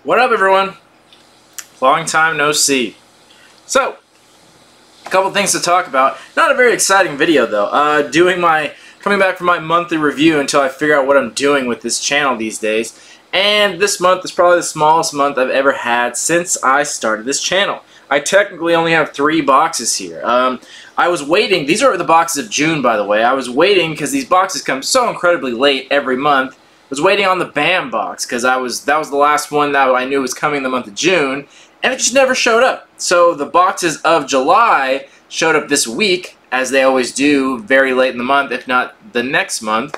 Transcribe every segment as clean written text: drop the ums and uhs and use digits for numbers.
What up, everyone? Long time no see. So, a couple things to talk about. Not a very exciting video though. Coming back from my monthly review until I figure out what I'm doing with this channel these days. And this month is probably the smallest month I've ever had since I started this channel. I technically only have 3 boxes here. I was waiting. These are the boxes of June, by the way. I was waiting because these boxes come so incredibly late every month. I was waiting on the BAM box because that was the last one that I knew was coming in the month of June, and it just never showed up. So the boxes of July showed up this week, as they always do, very late in the month, if not the next month.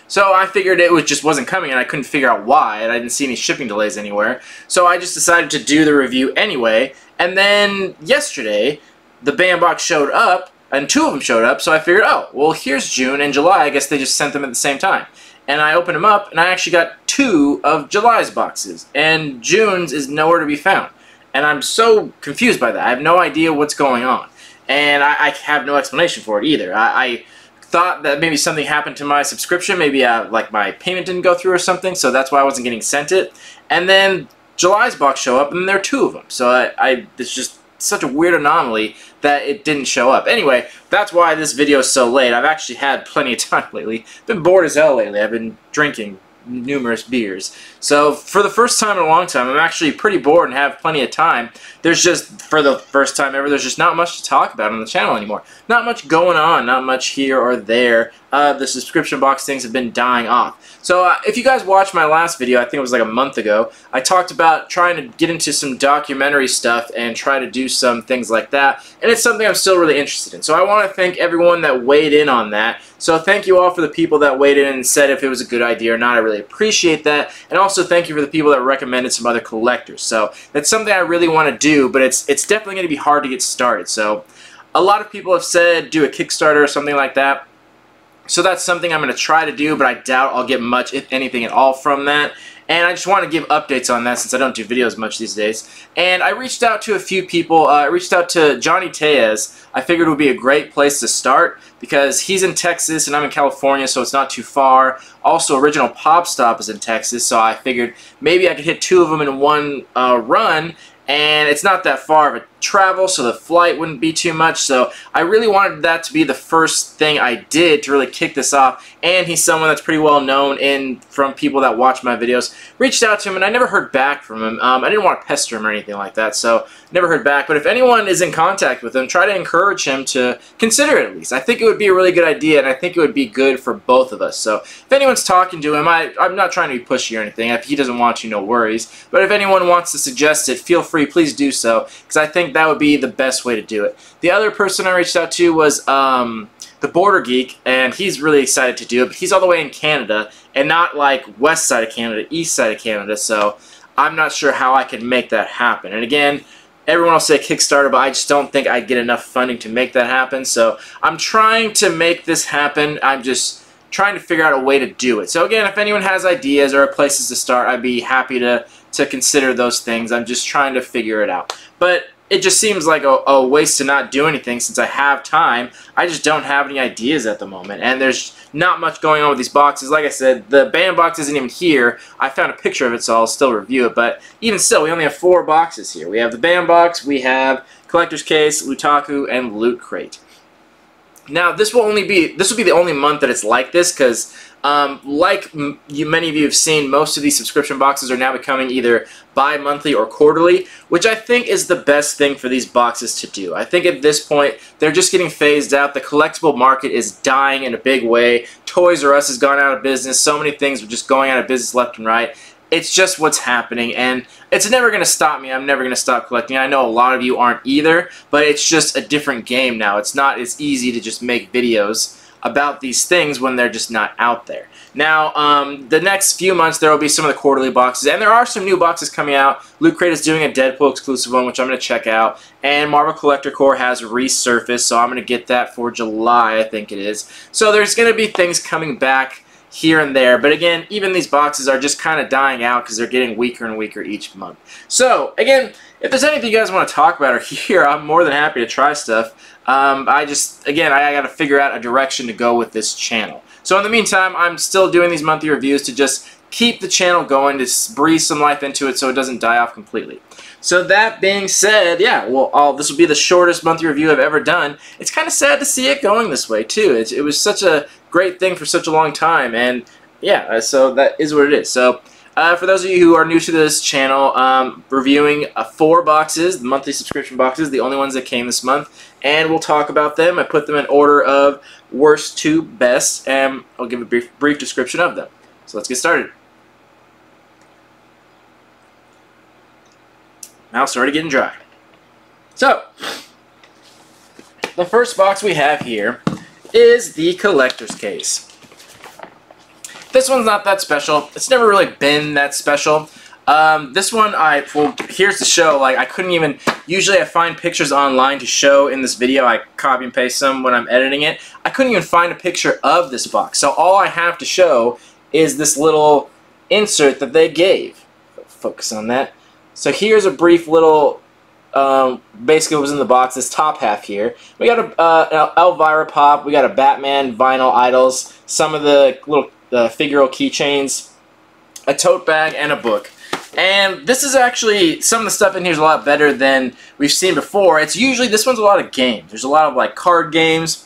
So I figured just wasn't coming, and I couldn't figure out why, and I didn't see any shipping delays anywhere. So I just decided to do the review anyway, and then yesterday, the BAM box showed up, and 2 of them showed up, so I figured, oh, well, here's June and July. I guess they just sent them at the same time. And I opened them up, and I actually got 2 of July's boxes, and June's is nowhere to be found. And I'm so confused by that. I have no idea what's going on, and I have no explanation for it either. I thought that maybe something happened to my subscription, maybe like my payment didn't go through or something, so that's why I wasn't getting sent it. And then July's box showed up, and there are 2 of them. So it's just such a weird anomaly that it didn't show up. Anyway, that's why this video is so late. I've actually had plenty of time lately. Been bored as hell lately. I've been drinking numerous beers. So for the first time in a long time, I'm actually pretty bored and have plenty of time. There's just, for the first time ever, there's just not much to talk about on the channel anymore. Not much going on, not much here or there. The subscription box things have been dying off. So if you guys watched my last video, I think it was like a month ago, I talked about trying to get into some documentary stuff and try to do some things like that, and it's something I'm still really interested in. So I want to thank everyone that weighed in on that. So thank you all for the people that weighed in and said if it was a good idea or not. I really appreciate that. And also thank you for the people that recommended some other collectors. So that's something I really want to do, but it's definitely going to be hard to get started. So a lot of people have said do a Kickstarter or something like that. So that's something I'm going to try to do, but I doubt I'll get much, if anything at all, from that. And I just want to give updates on that since I don't do videos much these days. And I reached out to a few people. I reached out to Johnny Tellez. I figured it would be a great place to start because he's in Texas and I'm in California, so it's not too far. Also, Original Pop Stop is in Texas, so I figured maybe I could hit 2 of them in one run. And it's not that far of a travel, so the flight wouldn't be too much. So I really wanted that to be the first thing I did to really kick this off. And he's someone that's pretty well known from people that watch my videos. Reached out to him, and I never heard back from him. I didn't want to pester him or anything like that, so never heard back. But if anyone is in contact with him, try to encourage him to consider it at least. I think it would be a really good idea, and I think it would be good for both of us. So if anyone's talking to him, I'm not trying to be pushy or anything. If he doesn't want you, no worries. But if anyone wants to suggest it, feel free, please do so, because I think that would be the best way to do it. The other person I reached out to was the Border Geek, and he's really excited to do it, but he's all the way in Canada, and not like west side of Canada, east side of Canada, so I'm not sure how I can make that happen. And again, everyone will say Kickstarter, but I just don't think I'd get enough funding to make that happen, so I'm trying to make this happen. I'm just trying to figure out a way to do it. So again, if anyone has ideas or places to start, I'd be happy to consider those things. I'm just trying to figure it out. But it just seems like a waste to not do anything since I have time. I just don't have any ideas at the moment. And there's not much going on with these boxes. Like I said, the BAM box isn't even here. I found a picture of it, so I'll still review it. But even still, we only have 4 boxes here. We have the BAM box, we have Collector's Case, Lootaku, and Loot Crate. Now, this will be the only month that it's like this, because many of you have seen, most of these subscription boxes are now becoming either bi-monthly or quarterly, which I think is the best thing for these boxes to do. I think at this point, they're just getting phased out. The collectible market is dying in a big way. Toys R Us has gone out of business. So many things are just going out of business left and right. It's just what's happening, and it's never going to stop me. I'm never going to stop collecting. I know a lot of you aren't either, but it's just a different game now. It's not as easy to just make videos about these things when they're just not out there. Now, the next few months there will be some of the quarterly boxes, and there are some new boxes coming out. Loot Crate is doing a Deadpool exclusive one, which I'm going to check out, and Marvel Collector Core has resurfaced, so I'm going to get that for July, I think it is. So there's going to be things coming back here and there, but again, even these boxes are just kind of dying out because they're getting weaker and weaker each month. So again, if there's anything you guys want to talk about or hear, I'm more than happy to try stuff. I got to figure out a direction to go with this channel. So in the meantime, I'm still doing these monthly reviews to just keep the channel going, to breathe some life into it so it doesn't die off completely. So that being said, yeah, well, this will be the shortest monthly review I've ever done. It's kind of sad to see it going this way, too. It was such a great thing for such a long time, and yeah, so that is what it is. So for those of you who are new to this channel, reviewing 4 boxes, the monthly subscription boxes, the only ones that came this month, and we'll talk about them. I put them in order of worst to best, and I'll give a brief description of them. So let's get started. Mouth's already getting dry. So, the first box we have here is the collector's case. This one's not that special. It's never really been that special. This one, well, here's the show. Like, I couldn't even, usually I find pictures online to show in this video. I copy and paste them when I'm editing it. I couldn't even find a picture of this box. So all I have to show is this little insert that they gave. Focus on that. So here's a brief little, basically what was in the box, this top half here. We got an Elvira pop, we got a Batman vinyl idols, some of the little figural keychains, a tote bag, and a book. And this is actually, some of the stuff in here is a lot better than we've seen before. It's usually, this one's a lot of games. There's a lot of like card games,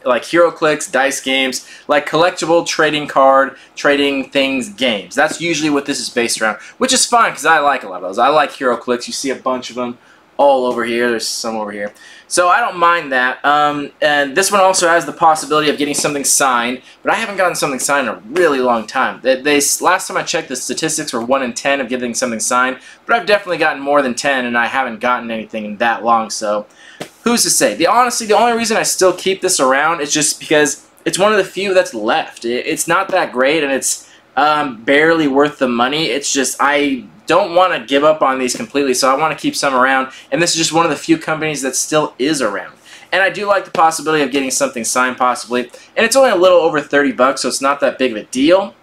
like HeroClix, dice games, like collectible trading card, trading things games. That's usually what this is based around, which is fine because I like a lot of those. I like HeroClix. You see a bunch of them all over here. There's some over here. So I don't mind that. And this one also has the possibility of getting something signed, but I haven't gotten something signed in a really long time. Last time I checked, the statistics were 1 in 10 of getting something signed, but I've definitely gotten more than 10, and I haven't gotten anything in that long, so who's to say? Honestly, the only reason I still keep this around is just because it's one of the few that's left. It's not that great, and it's barely worth the money. It's just, I don't want to give up on these completely, so I want to keep some around, and this is just one of the few companies that still is around. And I do like the possibility of getting something signed, possibly, and it's only a little over 30 bucks, so it's not that big of a deal.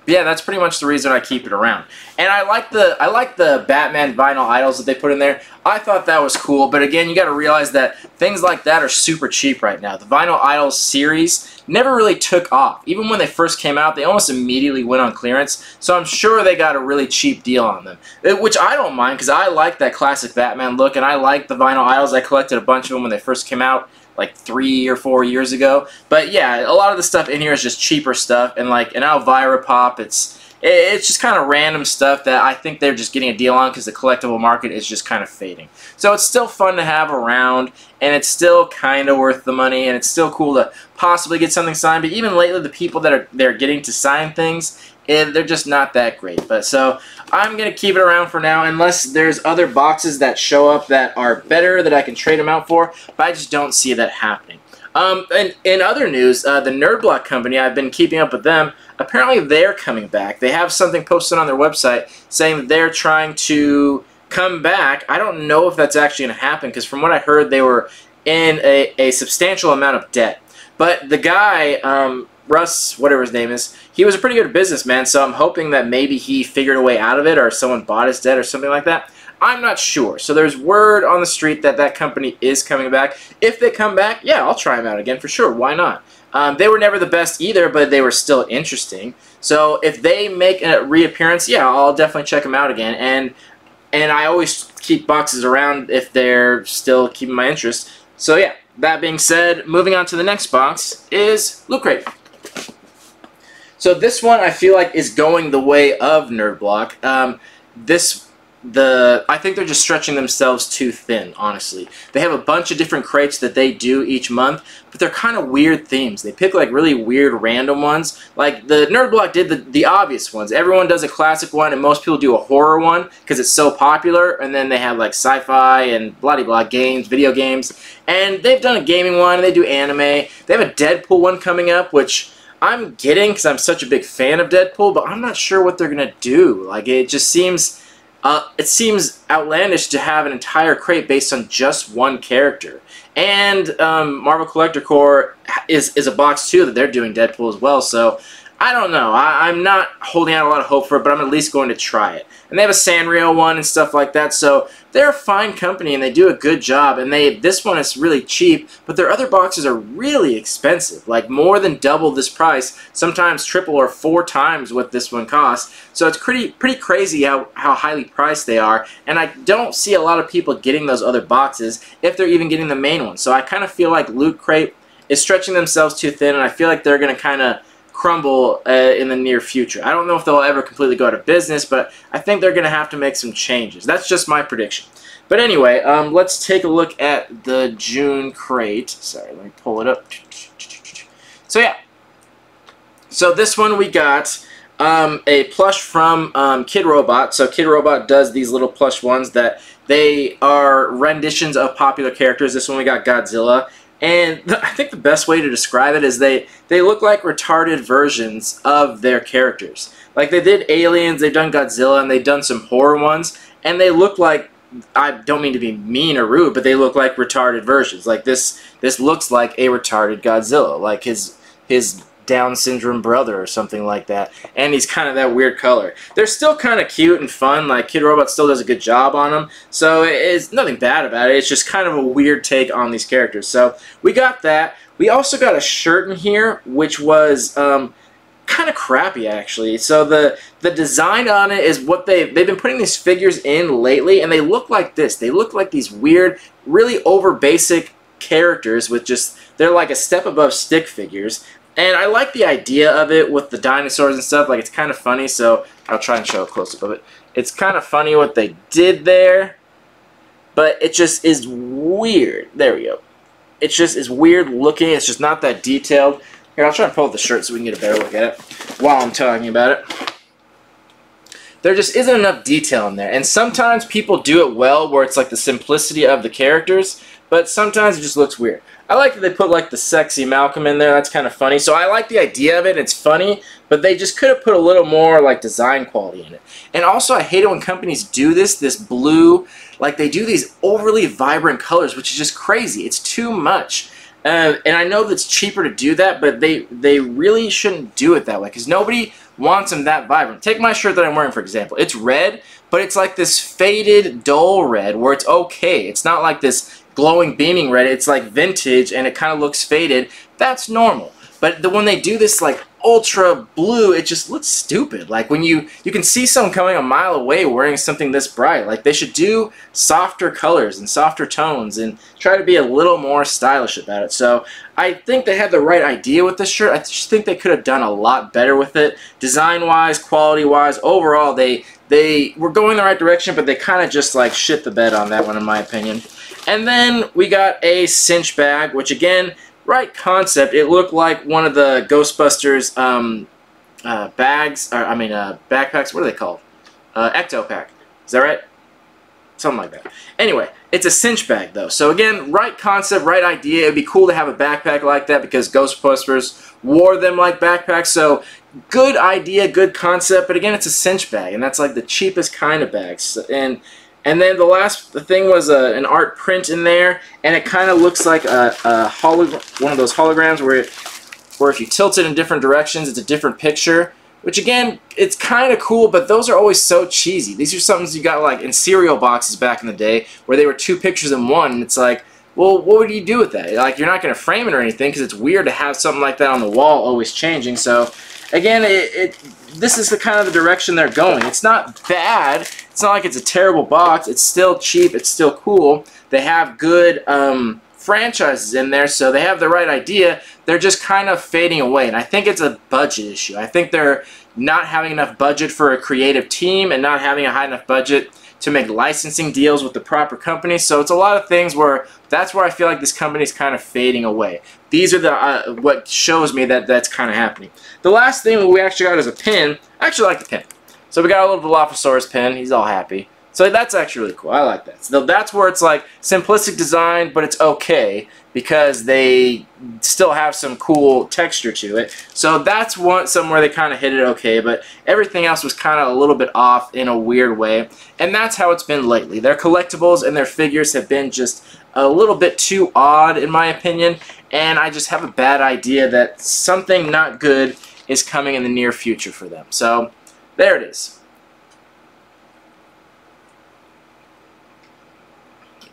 But yeah, that's pretty much the reason I keep it around. And I like the Batman vinyl idols that they put in there. I thought that was cool, but again, you got to realize that things like that are super cheap right now. The vinyl idols series never really took off. Even when they first came out, they almost immediately went on clearance. So I'm sure they got a really cheap deal on them, which I don't mind because I like that classic Batman look, and I like the vinyl idols. I collected a bunch of them when they first came out, like 3 or 4 years ago. But yeah, a lot of the stuff in here is just cheaper stuff, and like an Elvira pop, it's just kind of random stuff that I think they're just getting a deal on because the collectible market is just kind of fading. So it's still fun to have around, and it's still kind of worth the money, and it's still cool to possibly get something signed. But even lately, the people that they're getting to sign things, they're just not that great. But so I'm going to keep it around for now unless there's other boxes that show up that are better that I can trade them out for, but I just don't see that happening. And in other news, the Nerd Block company, I've been keeping up with them. Apparently they're coming back. They have something posted on their website saying that they're trying to come back. I don't know if that's actually going to happen because from what I heard, they were in a substantial amount of debt. But the guy, Russ, whatever his name is, he was a pretty good businessman, so I'm hoping that maybe he figured a way out of it or someone bought his debt or something like that. I'm not sure. So there's word on the street that that company is coming back. If they come back, yeah, I'll try them out again for sure. Why not? They were never the best either, but they were still interesting. So if they make a reappearance, yeah, I'll definitely check them out again. And I always keep boxes around if they're still keeping my interest. So yeah, that being said, moving on to the next box is Loot Crate. So this one I feel like is going the way of Nerd Block. I think they're just stretching themselves too thin, honestly. They have a bunch of different crates that they do each month, but they're kind of weird themes. They pick like really weird random ones. Like the Nerd Block did the obvious ones. Everyone does a classic one, and most people do a horror one because it's so popular, and then they have like sci-fi and blah-de-blah games, video games, and they've done a gaming one, and they do anime. They have a Deadpool one coming up, which I'm getting because I'm such a big fan of Deadpool, but I'm not sure what they're going to do. Like, it just seems... it seems outlandish to have an entire crate based on just one character. And Marvel Collector Corps is a box too that they're doing Deadpool as well. So I don't know. I'm not holding out a lot of hope for it, but I'm at least going to try it. And they have a Sanrio one and stuff like that, so they're a fine company and they do a good job. And this one is really cheap, but their other boxes are really expensive, like more than double this price, sometimes triple or 4 times what this one costs. So it's pretty crazy how highly priced they are, and I don't see a lot of people getting those other boxes if they're even getting the main one. So I kind of feel like Loot Crate is stretching themselves too thin, and I feel like they're going to kind of crumble in the near future. I don't know if they'll ever completely go out of business, but I think they're going to have to make some changes. That's just my prediction. But anyway, let's take a look at the June crate. Sorry, let me pull it up. So yeah. So this one we got a plush from Kid Robot. So Kid Robot does these little plush ones that they are renditions of popular characters. This one we got Godzilla. And I think the best way to describe it is they look like retarded versions of their characters. Like they did Aliens, they've done Godzilla, and they've done some horror ones, and they look like, I don't mean to be mean or rude, but they look like retarded versions. Like this looks like a retarded Godzilla, like his Down syndrome brother or something like that, and he's kind of that weird color. They're still kind of cute and fun. Like Kid Robot still does a good job on them, so it's nothing bad about it. It's just kind of a weird take on these characters. So we got that. We also got a shirt in here, which was kind of crappy actually. So the design on it is what they've been putting these figures in lately, and they look like this. They look like these weird, really over basic characters with just, they're like a step above stick figures. And I like the idea of it with the dinosaurs and stuff. Like, it's kind of funny, so I'll try and show a close-up of it. It's kind of funny what they did there, but it just is weird. There we go. It just is weird looking. It's just not that detailed. Here, I'll try and pull up the shirt so we can get a better look at it while I'm talking about it. There just isn't enough detail in there. And sometimes people do it well, where it's like the simplicity of the characters, but sometimes it just looks weird. I like that they put like the sexy Malcolm in there. That's kind of funny. So I like the idea of it. It's funny, but they just could have put a little more like design quality in it. And also I hate it when companies do this blue, like they do these overly vibrant colors, which is just crazy. It's too much. And I know that it's cheaper to do that, but they really shouldn't do it that way, because nobody wants them that vibrant. Take my shirt that I'm wearing, for example. It's red, but it's like this faded, dull red where it's okay. It's not like this glowing, beaming red. It's like vintage, and it kind of looks faded. That's normal. But when they do this like ultra blue, it just looks stupid. Like when you can see someone coming a mile away wearing something this bright. Like they should do softer colors and softer tones and try to be a little more stylish about it. So I think they had the right idea with this shirt. I just think they could have done a lot better with it. Design-wise, quality-wise, overall, they were going the right direction, but they kind of just like shit the bed on that one, in my opinion. And then we got a cinch bag, which again, right concept. It looked like one of the Ghostbusters backpacks. What are they called? Ecto Pack. Is that right? Something like that. Anyway, it's a cinch bag though. So again, right concept, right idea. It'd be cool to have a backpack like that because Ghostbusters wore them like backpacks. So good idea, good concept. But again, it's a cinch bag, and that's like the cheapest kind of bags. And then the thing was an art print in there, and it kind of looks like one of those holograms where if you tilt it in different directions, it's a different picture. Which again, it's kind of cool, but those are always so cheesy. These are something you got like in cereal boxes back in the day, where they were 2 pictures in one, and it's like, well, what would you do with that? Like, you're not going to frame it or anything, because it's weird to have something like that on the wall always changing. So again, this is the kind of the direction they're going. It's not bad. It's not like it's a terrible box. It's still cheap. It's still cool. They have good franchises in there, so they have the right idea. They're just kind of fading away, and I think it's a budget issue. I think they're not having enough budget for a creative team and not having a high enough budget to make licensing deals with the proper companies. So it's a lot of things where that's where I feel like this company's kind of fading away. These are the what shows me that that's kind of happening. The last thing we actually got is a pin. I actually like the pin. So we got a little Dilophosaurus pin. He's all happy. So that's actually really cool. I like that. So that's where it's like simplistic design, but it's okay because they still have some cool texture to it. So that's somewhere they kind of hit it okay, but everything else was kind of a little bit off in a weird way. And that's how it's been lately. Their collectibles and their figures have been just a little bit too odd in my opinion, and I just have a bad idea that something not good is coming in the near future for them. So, there it is.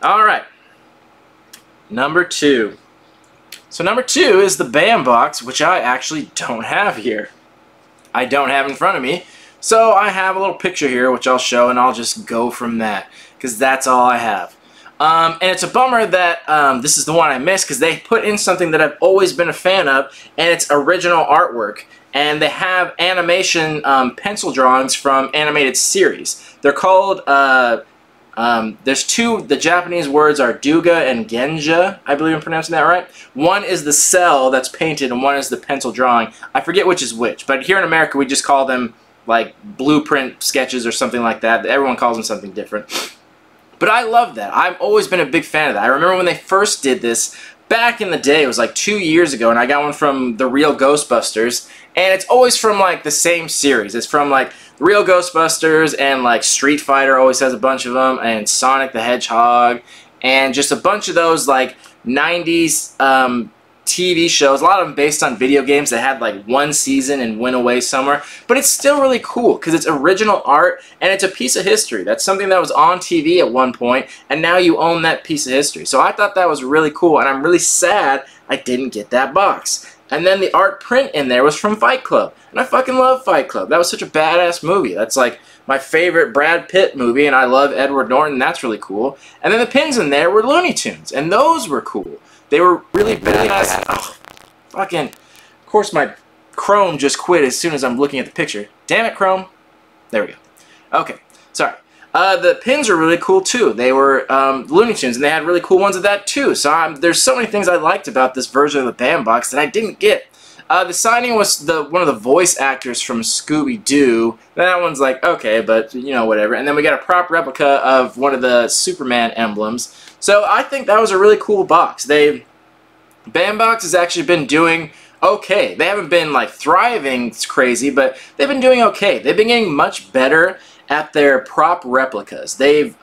Alright. Number 2. So number 2 is the BAM box, which I actually don't have here. I don't have in front of me. So I have a little picture here, which I'll show, and I'll just go from that, because that's all I have. And it's a bummer that this is the one I missed, because they put in something that I've always been a fan of, and it's original artwork. And they have animation pencil drawings from animated series. They're called, there's two, the Japanese words are Duga and Genja, I believe I'm pronouncing that right. One is the cell that's painted, and one is the pencil drawing. I forget which is which, but here in America we just call them like blueprint sketches or something like that. Everyone calls them something different. But I love that. I've always been a big fan of that. I remember when they first did this back in the day, it was like 2 years ago, and I got one from The Real Ghostbusters, and it's always from like the same series. It's from like The Real Ghostbusters, and like Street Fighter always has a bunch of them, and Sonic the Hedgehog, and just a bunch of those like 90s TV shows, a lot of them based on video games that had like one season and went away somewhere. But it's still really cool because it's original art and it's a piece of history. That's something that was on TV at one point, and now you own that piece of history. So I thought that was really cool, and I'm really sad I didn't get that box. And then the art print in there was from Fight Club, and I fucking love Fight Club. That was such a badass movie. That's like my favorite Brad Pitt movie, and I love Edward Norton. That's really cool. And then the pins in there were Looney Tunes, and those were cool. They were really badass. Oh, fucking, of course my Chrome just quit as soon as I'm looking at the picture. Damn it, Chrome. There we go. Okay, sorry. The pins are really cool too. They were Looney Tunes, and they had really cool ones of that too. So there's so many things I liked about this version of the BAM box that I didn't get. The signing was one of the voice actors from Scooby-Doo. That one's like, okay, but, you know, whatever. And then we got a prop replica of one of the Superman emblems. So I think that was a really cool box. BAM box has actually been doing okay. They haven't been, like, thriving crazy, but they've been doing okay. They've been getting much better at their prop replicas. They've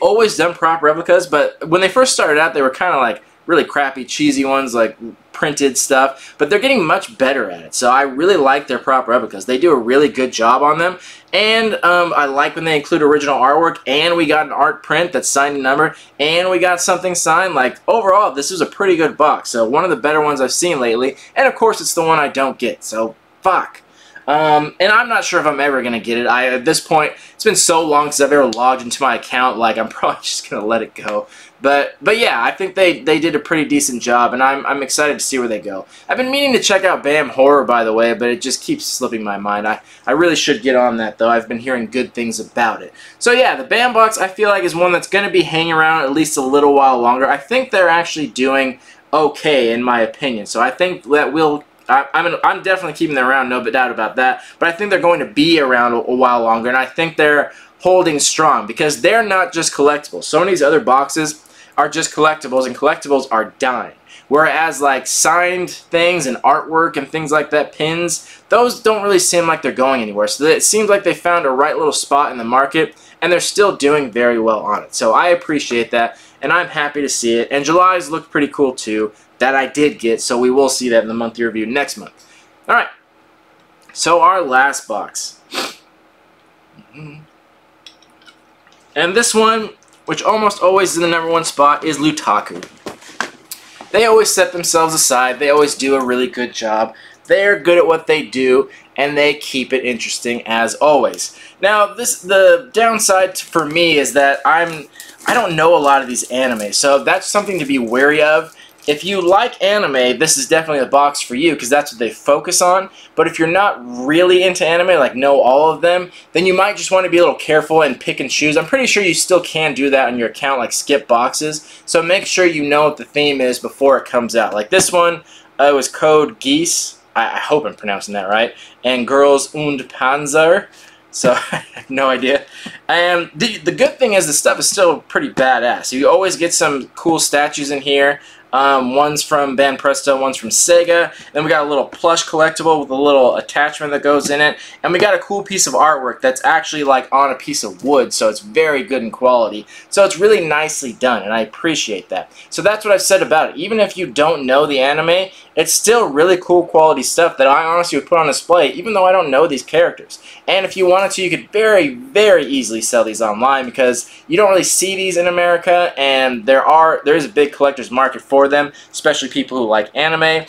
always done prop replicas, but when they first started out, they were kind of like really crappy, cheesy ones, like printed stuff, but they're getting much better at it. So I really like their prop replicas. They do a really good job on them, and I like when they include original artwork, and we got an art print that's signed and numbered, and we got something signed. Like, overall, this was a pretty good box. So one of the better ones I've seen lately, and of course it's the one I don't get, so fuck. And I'm not sure if I'm ever going to get it. At this point, it's been so long since I've ever logged into my account, like, I'm probably just going to let it go. But yeah, I think they did a pretty decent job, and I'm excited to see where they go. I've been meaning to check out BAM Horror, by the way, but it just keeps slipping my mind. I really should get on that, though. I've been hearing good things about it. So yeah, the BAM box, I feel like, is one that's going to be hanging around at least a little while longer. I think they're actually doing okay, in my opinion. So I think that I'm definitely keeping them around, no doubt about that. But I think they're going to be around a while longer, and I think they're holding strong because they're not just collectibles. Sony's other boxes are just collectibles, and collectibles are dying. Whereas like signed things and artwork and things like that, pins, those don't really seem like they're going anywhere. So it seems like they found a right little spot in the market, and they're still doing very well on it. So I appreciate that, and I'm happy to see it. And July's looked pretty cool too. That I did get, so we will see that in the monthly review next month. Alright, so our last box. And this one, which almost always is in the #1 spot, is Lootaku. They always set themselves aside. They always do a really good job. They're good at what they do, and they keep it interesting as always. Now, the downside for me is that I don't know a lot of these anime, so that's something to be wary of. If you like anime, this is definitely the box for you because that's what they focus on. But if you're not really into anime, like know all of them, then you might just want to be a little careful and pick and choose. I'm pretty sure you still can do that on your account, like skip boxes. So make sure you know what the theme is before it comes out. Like this one, it was Code Geass. I hope I'm pronouncing that right. And Girls und Panzer. So I have no idea. And the good thing is the stuff is still pretty badass. You always get some cool statues in here. One's from Banpresto, one's from Sega. Then we got a little plush collectible with a little attachment that goes in it. And we got a cool piece of artwork that's actually like on a piece of wood, so it's very good in quality. So it's really nicely done, and I appreciate that. So that's what I've said about it. Even if you don't know the anime, it's still really cool quality stuff that I honestly would put on display, even though I don't know these characters. And if you wanted to, you could very, very easily sell these online because you don't really see these in America, and there is a big collector's market for them, especially people who like anime.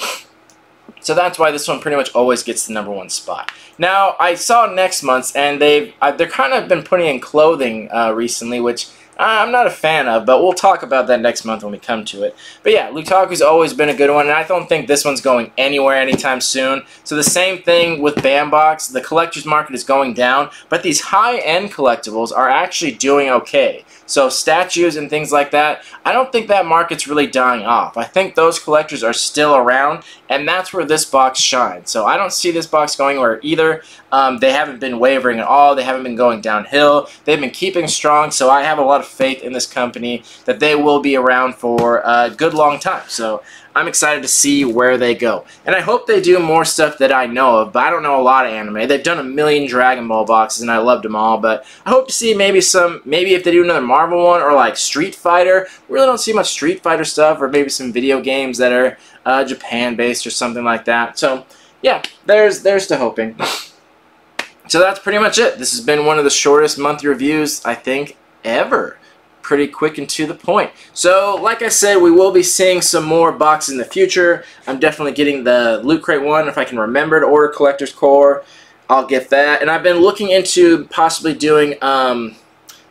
So that's why this one pretty much always gets the #1 spot. Now, I saw next month's, and they're kind of been putting in clothing recently, which I'm not a fan of, but we'll talk about that next month when we come to it. But yeah, Lootaku's always been a good one, and I don't think this one's going anywhere anytime soon. So the same thing with Bambox. The collector's market is going down, but these high-end collectibles are actually doing okay. So statues and things like that, I don't think that market's really dying off. I think those collectors are still around, and that's where this box shines. So I don't see this box going anywhere either. They haven't been wavering at all. They haven't been going downhill. They've been keeping strong, so I have a lot of faith in this company that they will be around for a good long time. So I'm excited to see where they go. And I hope they do more stuff that I know of, but I don't know a lot of anime. They've done a million Dragon Ball boxes, and I loved them all, but I hope to see maybe if they do another Marvel one, or like Street Fighter. We really don't see much Street Fighter stuff, or maybe some video games that are Japan-based or something like that. So yeah, there's to hoping. So that's pretty much it. This has been one of the shortest monthly reviews, I think, ever. Pretty quick and to the point. So, like I said, we will be seeing some more boxes in the future. I'm definitely getting the Loot Crate one. If I can remember to order Collector's Core, I'll get that. And I've been looking into possibly doing,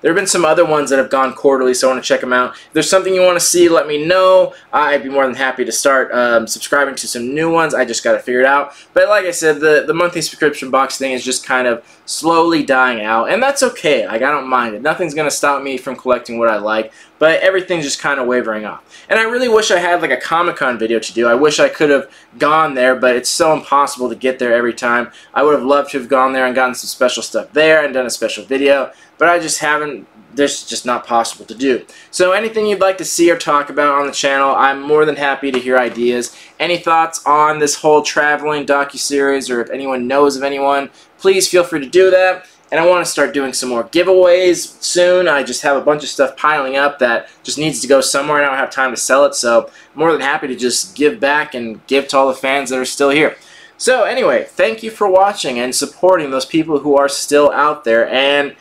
there have been some other ones that have gone quarterly, so I want to check them out. If there's something you want to see, let me know. I'd be more than happy to start subscribing to some new ones. I just got to figure it out. But like I said, the monthly subscription box thing is just kind of slowly dying out, and that's okay. Like, I don't mind it. Nothing's going to stop me from collecting what I like, but everything's just kind of wavering off. And I really wish I had like a Comic-Con video to do. I wish I could have gone there, but it's so impossible to get there every time. I would have loved to have gone there and gotten some special stuff there and done a special video, but I just haven't. This is just not possible to do. So anything you'd like to see or talk about on the channel, I'm more than happy to hear ideas. Any thoughts on this whole traveling docuseries, or if anyone knows of anyone, please feel free to do that. And I want to start doing some more giveaways soon. I just have a bunch of stuff piling up that just needs to go somewhere, and I don't have time to sell it. So I'm more than happy to just give back and give to all the fans that are still here. So anyway, thank you for watching and supporting those people who are still out there. And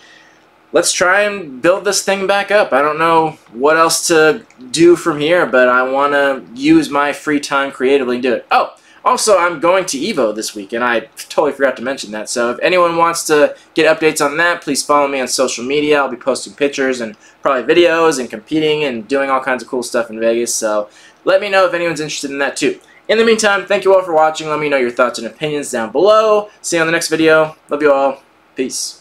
let's try and build this thing back up. I don't know what else to do from here, but I want to use my free time creatively and do it. Oh, also, I'm going to EVO this week, and I totally forgot to mention that. So if anyone wants to get updates on that, please follow me on social media. I'll be posting pictures and probably videos and competing and doing all kinds of cool stuff in Vegas. So let me know if anyone's interested in that too. In the meantime, thank you all for watching. Let me know your thoughts and opinions down below. See you on the next video. Love you all. Peace.